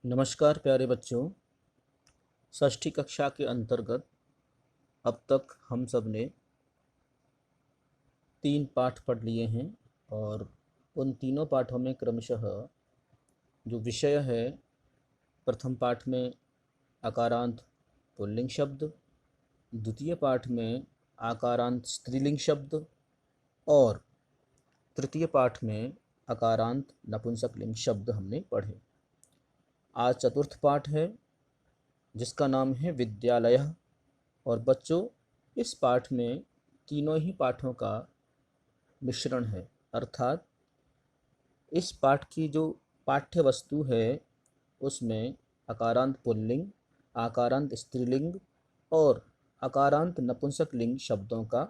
नमस्कार प्यारे बच्चों। षष्ठी कक्षा के अंतर्गत अब तक हम सब ने 3 पाठ पढ़ लिए हैं और उन तीनों पाठों में क्रमशः जो विषय है, प्रथम पाठ में आकारांत पुल्लिंग शब्द, द्वितीय पाठ में आकारांत स्त्रीलिंग शब्द और तृतीय पाठ में आकारांत नपुंसकलिंग शब्द हमने पढ़े। आज चतुर्थ पाठ है जिसका नाम है विद्यालय। और बच्चों, इस पाठ में तीनों ही पाठों का मिश्रण है, अर्थात इस पाठ की जो पाठ्य वस्तु है उसमें आकारांत पुल्लिंग, आकारांत स्त्रीलिंग और आकारांत नपुंसकलिंग शब्दों का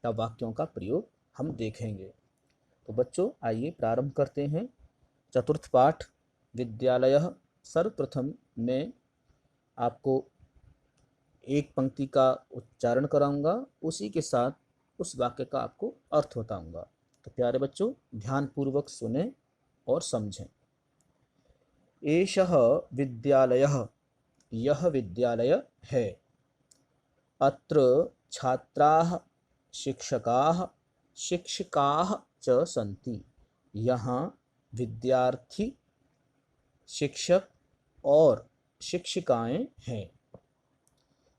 या वाक्यों का प्रयोग हम देखेंगे। तो बच्चों, आइए प्रारंभ करते हैं। चतुर्थ पाठ विद्यालय। सर्वप्रथम मैं आपको एक पंक्ति का उच्चारण कराऊंगा, उसी के साथ उस वाक्य का आपको अर्थ बताऊंगा। तो प्यारे बच्चों, ध्यानपूर्वक सुने और समझें। एषः विद्यालयः, यह विद्यालय है। अत्र छात्राः शिक्षकाः शिक्षिकाः च सन्ति। यहाँ विद्यार्थी, शिक्षक और शिक्षिकाएं हैं।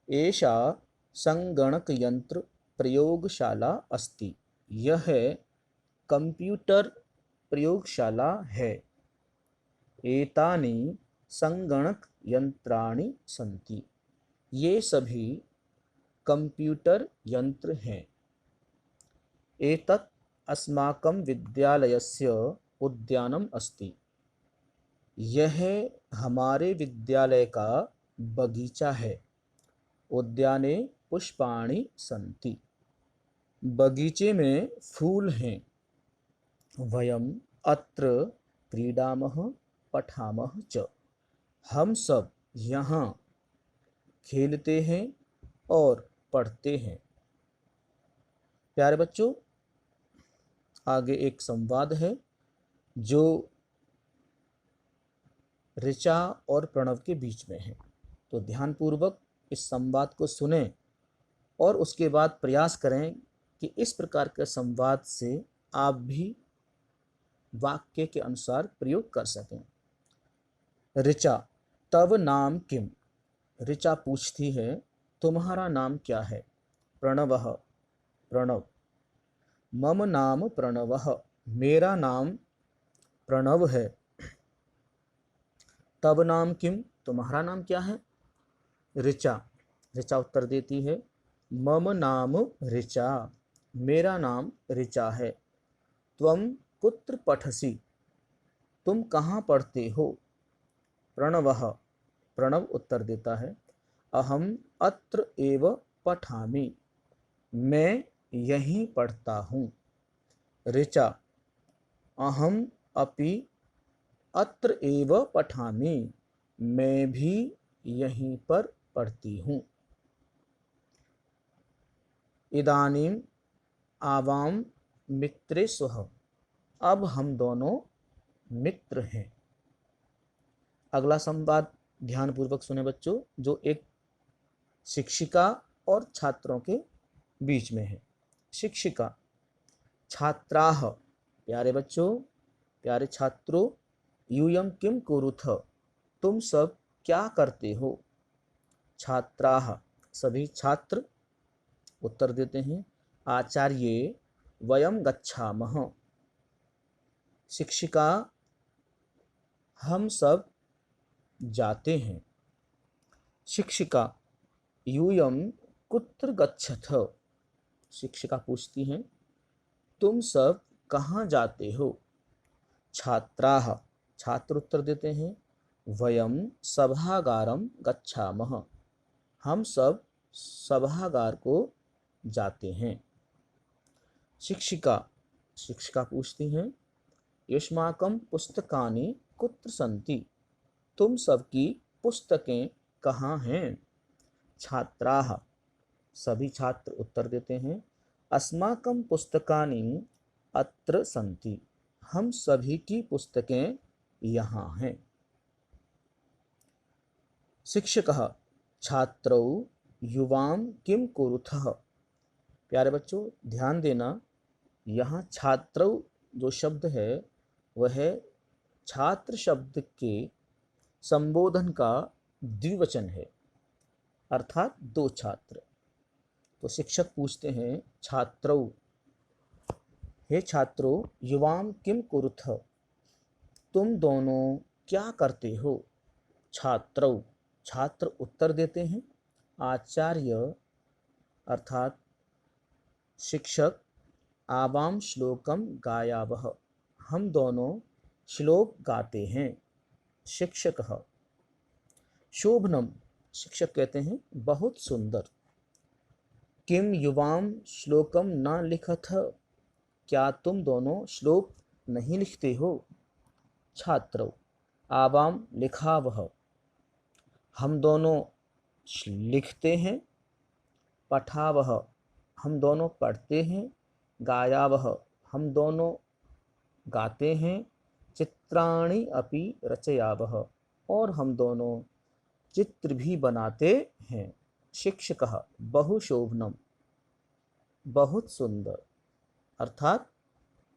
एषा संगणकयंत्र प्रयोगशाला अस्ति। यह कंप्यूटर प्रयोगशाला है। एतानि संगणक यंत्राणि सन्ति। ये सभी कंप्यूटर यंत्र हैं। एतत् अस्माकं विद्यालयस्य उद्यानम् अस्ति। यह हमारे विद्यालय का बगीचा है। उद्याने पुष्पाणि सन्ति। बगीचे में फूल हैं। वयम् अत्र क्रीडामः पठामः च। हम सब यहाँ खेलते हैं और पढ़ते हैं। प्यारे बच्चों, आगे एक संवाद है जो ऋचा और प्रणव के बीच में है। तो ध्यानपूर्वक इस संवाद को सुनें और उसके बाद प्रयास करें कि इस प्रकार के संवाद से आप भी वाक्य के अनुसार प्रयोग कर सकें। ऋचा, तव नाम किम? ऋचा पूछती है, तुम्हारा नाम क्या है? प्रणवः, प्रणव। मम नाम प्रणवः, मेरा नाम प्रणव है। तव नाम किम? तुम्हारा नाम क्या है? ऋचा उत्तर देती है, मम नाम ऋचा, मेरा नाम ऋचा है। त्वं कुत्र पठसि? तुम कहाँ पढ़ते हो? प्रणवः, प्रणव उत्तर देता है, अहम अत्र एव पठामि, मैं यहीं पढ़ता हूँ। ऋचा, अहम अपि अत्र एव पठामि, मैं भी यहीं पर पढ़ती हूँ। इदानीम आवाम मित्रे स्वः, अब हम दोनों मित्र हैं। अगला संवाद ध्यानपूर्वक सुने बच्चों, जो एक शिक्षिका और छात्रों के बीच में है। शिक्षिका, छात्राः, प्यारे बच्चों, प्यारे छात्रों, यूयं किं कुरुथ? तुम सब क्या करते हो? छात्राः, सभी छात्र उत्तर देते हैं, आचार्ये वयं गच्छामः। शिक्षिका, हम सब जाते हैं। शिक्षिका, यूयं कुत्र गच्छथ? शिक्षिका पूछती हैं, तुम सब कहाँ जाते हो? छात्राः, छात्र उत्तर देते हैं, वयं सभागारं गच्छामः, हम सब सभागार को जाते हैं। शिक्षिका पूछती हैं, युष्माकं पुस्तकानि कुत्र सन्ति? तुम सबकी पुस्तकें कहाँ हैं? छात्राः, सभी छात्र उत्तर देते हैं, अस्माकं पुस्तकानि अत्र सन्ति, हम सभी की पुस्तकें यहाँ हैं। शिक्षकः छात्रौ युवां किं कुरुथः। प्यारे बच्चों ध्यान देना, यहाँ छात्रौ जो शब्द है वह छात्र शब्द के संबोधन का द्विवचन है, अर्थात दो छात्र। तो शिक्षक पूछते हैं छात्रौ, हे छात्रों, युवां किं कुरुथ, तुम दोनों क्या करते हो। छात्रौ, छात्र उत्तर देते हैं। आचार्य अर्थात शिक्षक, आवाम श्लोकम गायावः, हम दोनों श्लोक गाते हैं। शिक्षकः शोभनम, शिक्षक कहते हैं बहुत सुंदर। किम युवाम श्लोकम न लिखथ, क्या तुम दोनों श्लोक नहीं लिखते हो। छात्रौ आवाम लिखावः, हम दोनों लिखते हैं। पठावः, हम दोनों पढ़ते हैं। गायावः, हम दोनों गाते हैं। चित्राणि अपि रचयावः, और हम दोनों चित्र भी बनाते हैं। शिक्षकः बहुशोभनम, बहुत सुंदर, अर्थात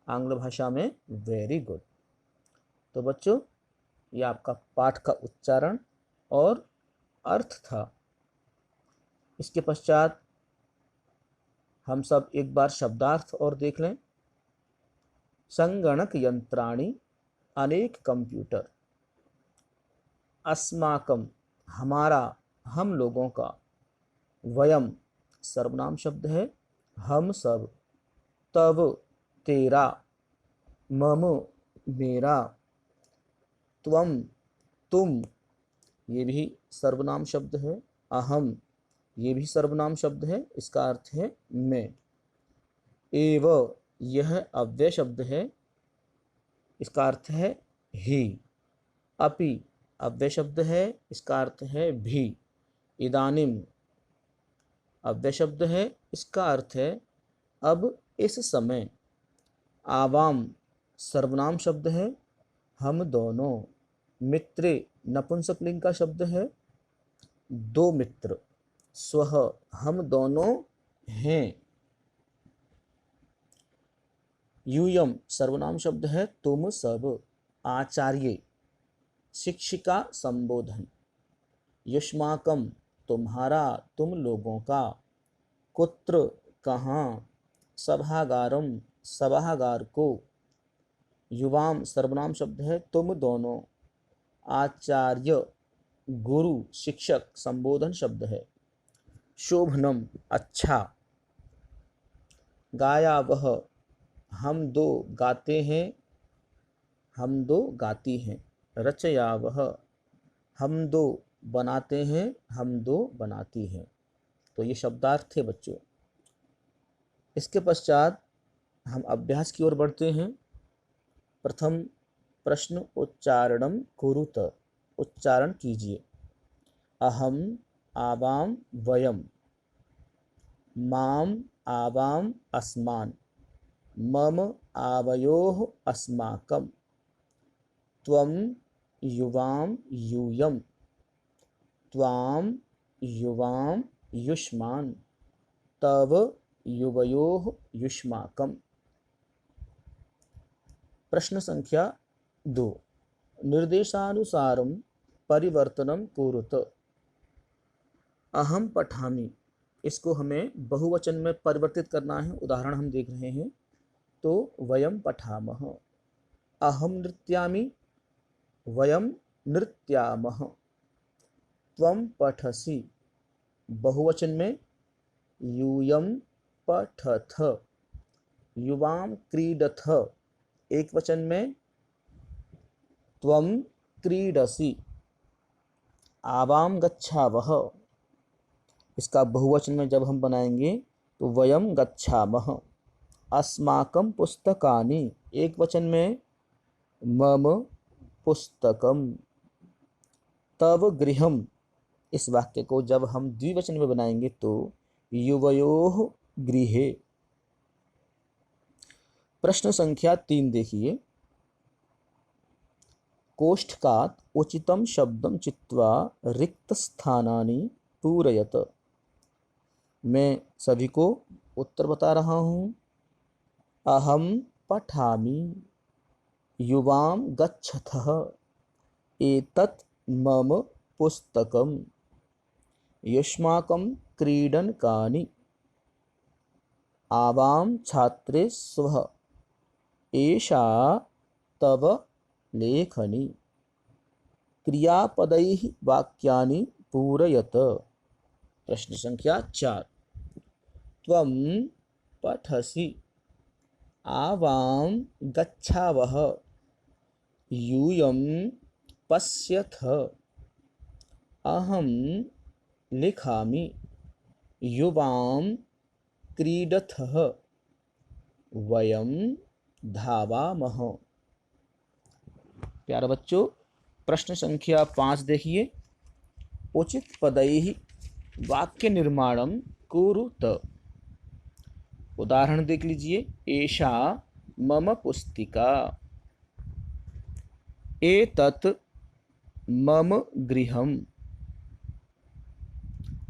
आंग्ल भाषा में वेरी गुड। तो बच्चों ये आपका पाठ का उच्चारण और अर्थ था। इसके पश्चात हम सब एक बार शब्दार्थ और देख लें। संगणक यंत्राणि अनेक कंप्यूटर, अस्माकम हमारा हम लोगों का, वयम सर्वनाम शब्द है हम सब, तव तेरा, मम मेरा, त्वम तुम ये भी सर्वनाम शब्द है। अहम ये भी सर्वनाम शब्द है, इसका अर्थ है मैं। एव यह अव्यय शब्द है, इसका अर्थ है ही। अपि अव्यय शब्द है, इसका अर्थ है भी। इदानीम अव्यय शब्द है, इसका अर्थ है अब इस समय। आवाम सर्वनाम शब्द है हम दोनों। मित्रे नपुंसकलिंग का शब्द है दो मित्र। स्वः हम दोनों हैं। यूयम सर्वनाम शब्द है तुम सब। आचार्य शिक्षिका संबोधन। युष्माकम तुम्हारा तुम लोगों का। कुत्र कहाँ। सभागारम सभागार को। युवाम सर्वनाम शब्द है तुम दोनों। आचार्य गुरु शिक्षक संबोधन शब्द है। शोभनम अच्छा। गाया वह हम दो गाते हैं, हम दो गाती हैं। रचया वह हम दो बनाते हैं, हम दो बनाती हैं। तो ये शब्दार्थ थे बच्चों। इसके पश्चात हम अभ्यास की ओर बढ़ते हैं। प्रथम प्रश्न उच्चारणम कुरुत, उच्चारण कीजिए। अहम आवाम वयम। माम आवाम अस्मान्। मम आवयोः अस्माकं। त्वं युवां यूयं। त्वां युवां युष्मान्। तव युवयोः युष्माकम्। प्रश्न संख्या 2, निर्देशानुसारं परिवर्तनं कुरुत। अहम पठामि, इसको हमें बहुवचन में परिवर्तित करना है। उदाहरण हम देख रहे हैं। तो वयम पठामः। अहम नृत्यामि, वयम नृत्यामः। त्वं पठसि, बहुवचन में यूयं पठथ। युवां क्रीडथ, एक वचन में त्वं क्रीडसि। आवां गच्छावः, इसका बहुवचन में जब हम बनाएंगे तो वयम गच्छामः। अस्माकं पुस्तकानि, एक वचन में मम पुस्तकम। तव गृहम, इस वाक्य को जब हम द्विवचन में बनाएंगे तो युवयोः गृहे। प्रश्न संख्या 3 देखिए। कोष्ठकात् उचितं शब्दं चित्वा रिक्तस्थानानि पूरयत। मैं सभी को उत्तर बता रहा हूँ। अहम पठामि, युवां गच्छथः, एतत् मम पुस्तकम्, युष्माकं क्रीडनकानि, आवां छात्रे स्वः, एषा तव लेखनी। क्रियापदैः वाक्यानि पूरयत। प्रश्न संख्या 4। त्वं पठसि, आवां गच्छावः, यूयं पश्यथ, अहं लिखामि, युवां क्रीडथः, वयं धावामः। प्यारे बच्चों, प्रश्न संख्या 5 देखिए। उचित पदैः वाक्य निर्माणं कुरुत। उदाहरण देख लीजिए। एषा मम पुस्तिका, एतत् मम गृहम्,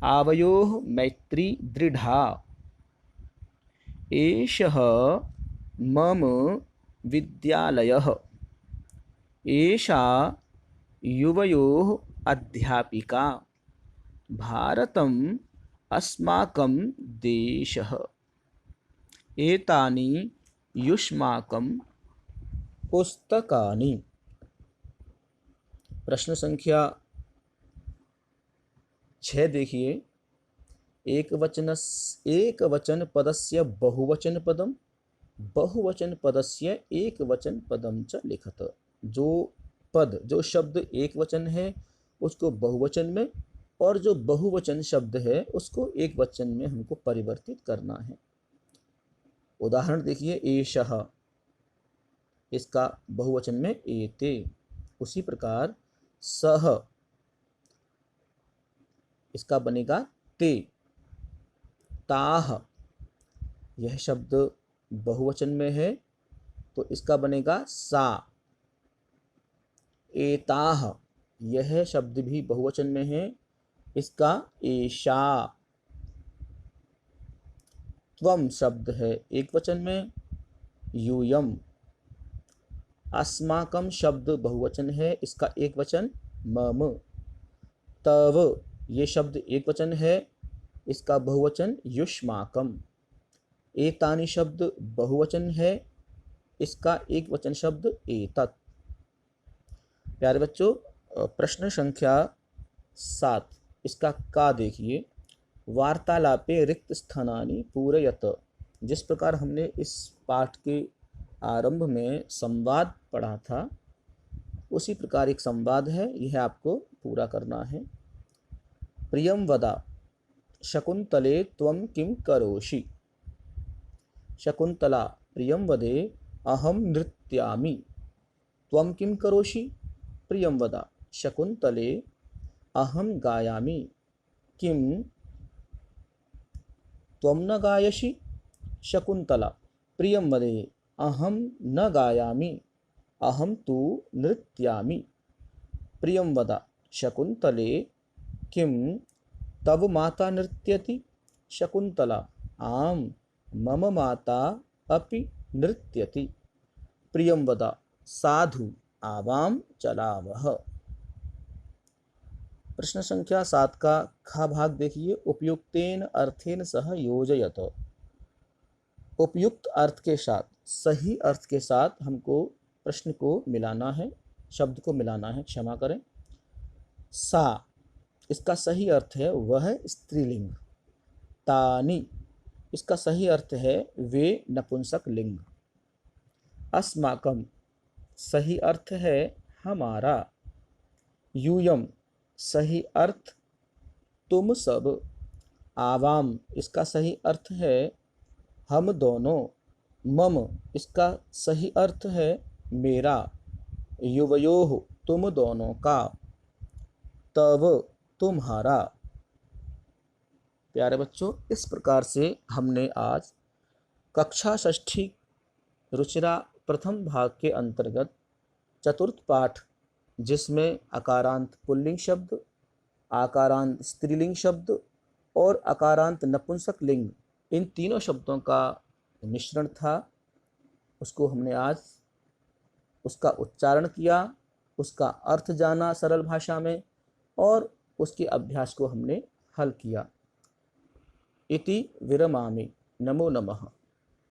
आवयोः मैत्री दृढा, एषः मम विद्यालयः, एषा युवयोः अध्यापिका, भारतम् अस्माकं देशः, एतानि युष्माकं पुस्तकानि। प्रश्न संख्या 6 देखिए। एक वचन पदस्य बहुवचन पदम, बहुवचन पदस्य एक वचन पदम च लिखत। जो शब्द एक वचन है उसको बहुवचन में, और जो बहुवचन शब्द है उसको एक वचन में हमको परिवर्तित करना है। उदाहरण देखिए। एषः, इसका बहुवचन में एते। उसी प्रकार सह, इसका बनेगा ते। ताह, यह शब्द बहुवचन में है तो इसका बनेगा सा। एताह, यह शब्द भी बहुवचन में है, इसका एषा। त्वम शब्द है एक वचन में, यूयम। अस्माकं शब्द बहुवचन है, इसका एक वचन मम। तव, ये शब्द एक वचन है, इसका बहुवचन युष्माकम। एतानि शब्द बहुवचन है, इसका एक वचन शब्द एतत्। प्यारे बच्चों, प्रश्न संख्या 7, इसका का देखिए। वार्तालापे रिक्त स्थानानि पूरयत। जिस प्रकार हमने इस पाठ के आरंभ में संवाद पढ़ा था, उसी प्रकार एक संवाद है, यह आपको पूरा करना है। प्रियं वदा शकुंतले त्वं किं करोषि। शकुंतला, प्रियं वदे अहं नृत्यामि। त्वं किं करोषि। प्रियं वदा शकुंतले अहं गायामि। किं त्वं न गायसि। शकुंतला, प्रियं वदे अहं न गायामि, अहं तु नृत्यामि। प्रियं वदा शकुंतले किं तव माता नृत्यति। शकुंतला, आम, मम माता अपि नृत्यति। प्रियं वदा साधु, आवां चलावः। प्रश्न संख्या 7 का खा भाग देखिए। उपयुक्तेन अर्थेन सह योजयत। उपयुक्त अर्थ के साथ, सही अर्थ के साथ हमको प्रश्न को मिलाना है, शब्द को मिलाना है, क्षमा करें। सा, इसका सही अर्थ है वह स्त्रीलिंग। तानि, इसका सही अर्थ है वे नपुंसक लिंग। अस्माकं, सही अर्थ है हमारा। यूयम, सही अर्थ तुम सब। आवाम, इसका सही अर्थ है हम दोनों। मम, इसका सही अर्थ है मेरा। युवयोः, तुम दोनों का। तव, तुम्हारा। प्यारे बच्चों, इस प्रकार से हमने आज कक्षा 6 रुचिरा प्रथम भाग के अंतर्गत चतुर्थ पाठ जिसमें अकारांत पुल्लिंग शब्द, आकारांत स्त्रीलिंग शब्द और अकारांत नपुंसक लिंग, इन तीनों शब्दों का मिश्रण था। उसको हमने आज उसका उच्चारण किया, उसका अर्थ जाना सरल भाषा में, और उसके अभ्यास को हमने हल किया। इति विरमामि। नमो नमः।